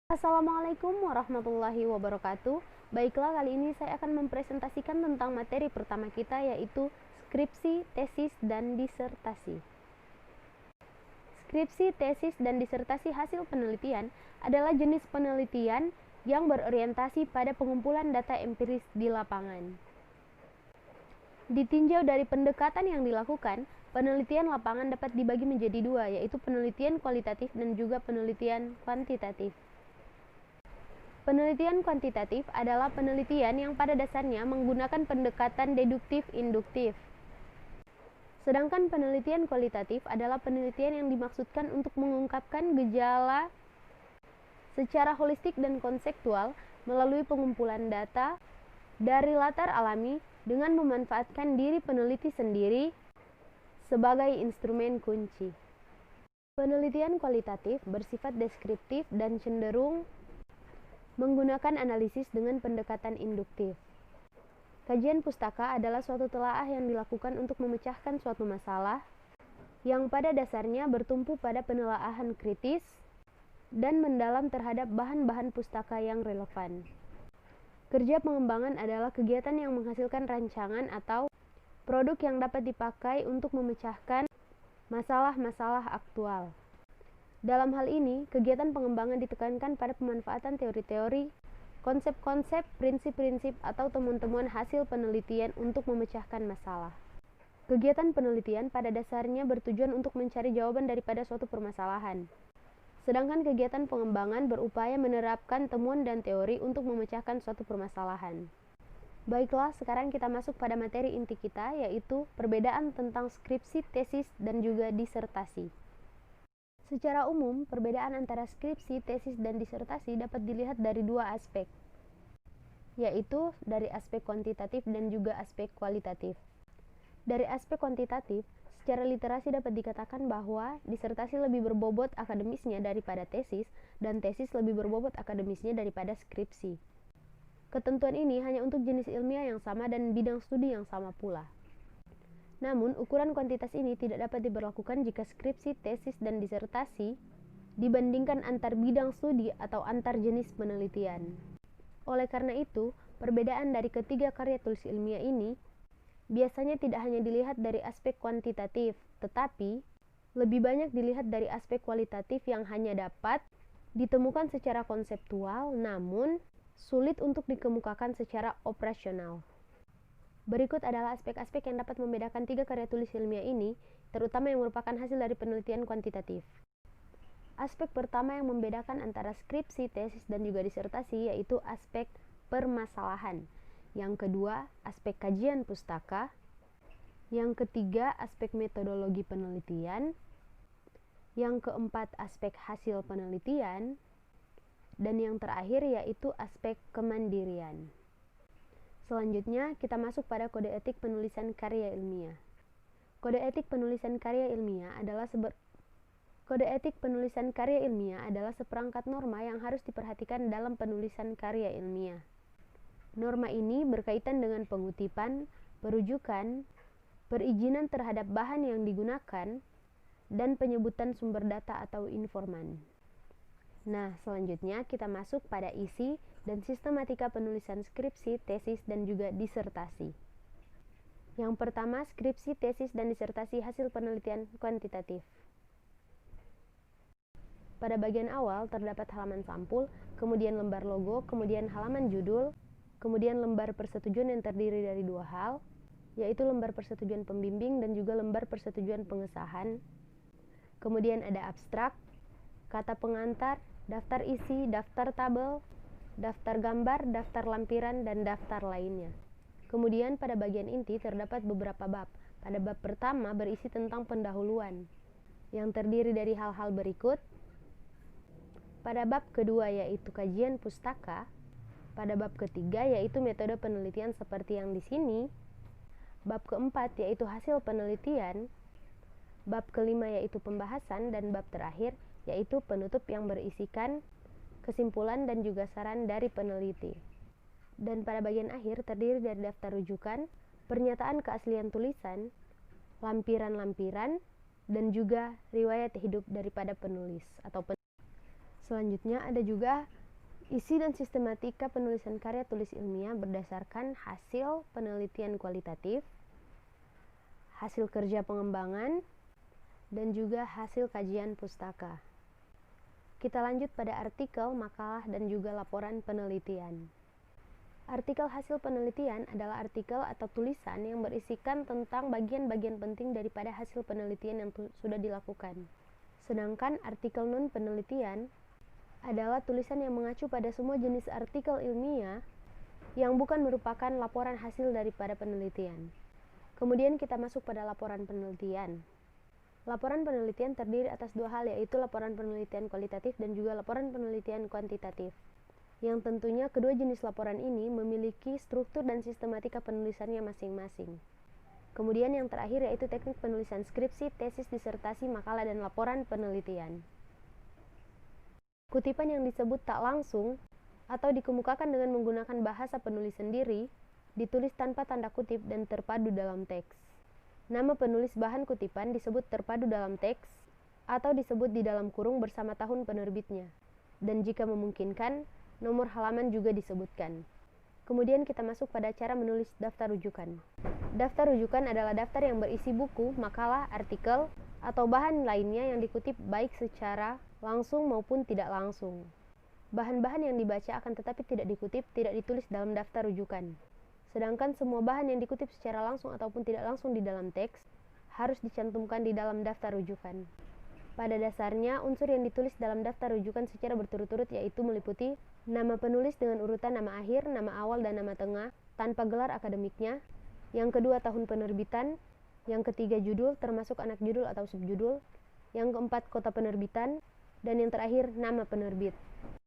Assalamualaikum warahmatullahi wabarakatuh. Baiklah, kali ini saya akan mempresentasikan tentang materi pertama kita, yaitu skripsi, tesis, dan disertasi. Skripsi, tesis, dan disertasi hasil penelitian adalah jenis penelitian yang berorientasi pada pengumpulan data empiris di lapangan. Ditinjau dari pendekatan yang dilakukan, penelitian lapangan dapat dibagi menjadi dua, yaitu penelitian kualitatif dan juga penelitian kuantitatif. Penelitian kuantitatif adalah penelitian yang pada dasarnya menggunakan pendekatan deduktif-induktif. Sedangkan penelitian kualitatif adalah penelitian yang dimaksudkan untuk mengungkapkan gejala secara holistik dan konseptual melalui pengumpulan data dari latar alami dengan memanfaatkan diri peneliti sendiri sebagai instrumen kunci. Penelitian kualitatif bersifat deskriptif dan cenderung menggunakan analisis dengan pendekatan induktif. Kajian pustaka adalah suatu telaah yang dilakukan untuk memecahkan suatu masalah yang pada dasarnya bertumpu pada penelaahan kritis dan mendalam terhadap bahan-bahan pustaka yang relevan. Kerja pengembangan adalah kegiatan yang menghasilkan rancangan atau produk yang dapat dipakai untuk memecahkan masalah-masalah aktual. Dalam hal ini, kegiatan pengembangan ditekankan pada pemanfaatan teori-teori, konsep-konsep, prinsip-prinsip, atau temuan-temuan hasil penelitian untuk memecahkan masalah. Kegiatan penelitian pada dasarnya bertujuan untuk mencari jawaban daripada suatu permasalahan. Sedangkan kegiatan pengembangan berupaya menerapkan temuan dan teori untuk memecahkan suatu permasalahan. Baiklah, sekarang kita masuk pada materi inti kita, yaitu perbedaan tentang skripsi, tesis, dan juga disertasi. Secara umum, perbedaan antara skripsi, tesis, dan disertasi dapat dilihat dari dua aspek, yaitu dari aspek kuantitatif dan juga aspek kualitatif. Dari aspek kuantitatif, secara literasi dapat dikatakan bahwa disertasi lebih berbobot akademisnya daripada tesis, dan tesis lebih berbobot akademisnya daripada skripsi. Ketentuan ini hanya untuk jenis ilmiah yang sama dan bidang studi yang sama pula. Namun, ukuran kuantitas ini tidak dapat diberlakukan jika skripsi, tesis, dan disertasi dibandingkan antar bidang studi atau antar jenis penelitian. Oleh karena itu, perbedaan dari ketiga karya tulis ilmiah ini biasanya tidak hanya dilihat dari aspek kuantitatif, tetapi lebih banyak dilihat dari aspek kualitatif yang hanya dapat ditemukan secara konseptual, namun sulit untuk dikemukakan secara operasional. Berikut adalah aspek-aspek yang dapat membedakan tiga karya tulis ilmiah ini, terutama yang merupakan hasil dari penelitian kuantitatif. Aspek pertama yang membedakan antara skripsi, tesis, dan juga disertasi yaitu aspek permasalahan. Yang kedua, aspek kajian pustaka. Yang ketiga, aspek metodologi penelitian. Yang keempat, aspek hasil penelitian. Dan yang terakhir yaitu aspek kemandirian. Selanjutnya, kita masuk pada kode etik penulisan karya ilmiah. Kode etik penulisan karya ilmiah adalah seperangkat norma yang harus diperhatikan dalam penulisan karya ilmiah. Norma ini berkaitan dengan pengutipan, perujukan, perizinan terhadap bahan yang digunakan, dan penyebutan sumber data atau informan. Nah, selanjutnya kita masuk pada isi dan sistematika penulisan skripsi, tesis, dan juga disertasi. Yang pertama, skripsi, tesis, dan disertasi hasil penelitian kuantitatif. Pada bagian awal terdapat halaman sampul, kemudian lembar logo, kemudian halaman judul, kemudian lembar persetujuan yang terdiri dari dua hal, yaitu lembar persetujuan pembimbing dan juga lembar persetujuan pengesahan. Kemudian ada abstrak, kata pengantar, daftar isi, daftar tabel, daftar gambar, daftar lampiran, dan daftar lainnya. Kemudian pada bagian inti terdapat beberapa bab. Pada bab pertama berisi tentang pendahuluan, yang terdiri dari hal-hal berikut. Pada bab kedua yaitu kajian pustaka. Pada bab ketiga yaitu metode penelitian seperti yang di sini. Bab keempat yaitu hasil penelitian. Bab kelima yaitu pembahasan, dan bab terakhir yaitu penutup yang berisikan kesimpulan dan juga saran dari peneliti. Dan pada bagian akhir terdiri dari daftar rujukan, pernyataan keaslian tulisan, lampiran-lampiran, dan juga riwayat hidup daripada penulis atau Selanjutnya ada juga isi dan sistematika penulisan karya tulis ilmiah berdasarkan hasil penelitian kualitatif, hasil kerja pengembangan, dan juga hasil kajian pustaka. Kita lanjut pada artikel, makalah, dan juga laporan penelitian. Artikel hasil penelitian adalah artikel atau tulisan yang berisikan tentang bagian-bagian penting daripada hasil penelitian yang sudah dilakukan. Sedangkan artikel non-penelitian adalah tulisan yang mengacu pada semua jenis artikel ilmiah yang bukan merupakan laporan hasil daripada penelitian. Kemudian kita masuk pada laporan penelitian. Laporan penelitian terdiri atas dua hal, yaitu laporan penelitian kualitatif dan juga laporan penelitian kuantitatif. Yang tentunya kedua jenis laporan ini memiliki struktur dan sistematika penulisannya masing-masing. Kemudian yang terakhir yaitu teknik penulisan skripsi, tesis, disertasi, makalah, dan laporan penelitian. Kutipan yang disebut tak langsung atau dikemukakan dengan menggunakan bahasa penulis sendiri, ditulis tanpa tanda kutip dan terpadu dalam teks. Nama penulis bahan kutipan disebut terpadu dalam teks atau disebut di dalam kurung bersama tahun penerbitnya. Dan jika memungkinkan, nomor halaman juga disebutkan. Kemudian kita masuk pada cara menulis daftar rujukan. Daftar rujukan adalah daftar yang berisi buku, makalah, artikel, atau bahan lainnya yang dikutip baik secara langsung maupun tidak langsung. Bahan-bahan yang dibaca akan tetapi tidak dikutip tidak ditulis dalam daftar rujukan. Sedangkan semua bahan yang dikutip secara langsung ataupun tidak langsung di dalam teks harus dicantumkan di dalam daftar rujukan. Pada dasarnya, unsur yang ditulis dalam daftar rujukan secara berturut-turut yaitu meliputi nama penulis dengan urutan nama akhir, nama awal, dan nama tengah tanpa gelar akademiknya. Yang kedua, tahun penerbitan. Yang ketiga, judul termasuk anak judul atau subjudul. Yang keempat, kota penerbitan. Dan yang terakhir, nama penerbit.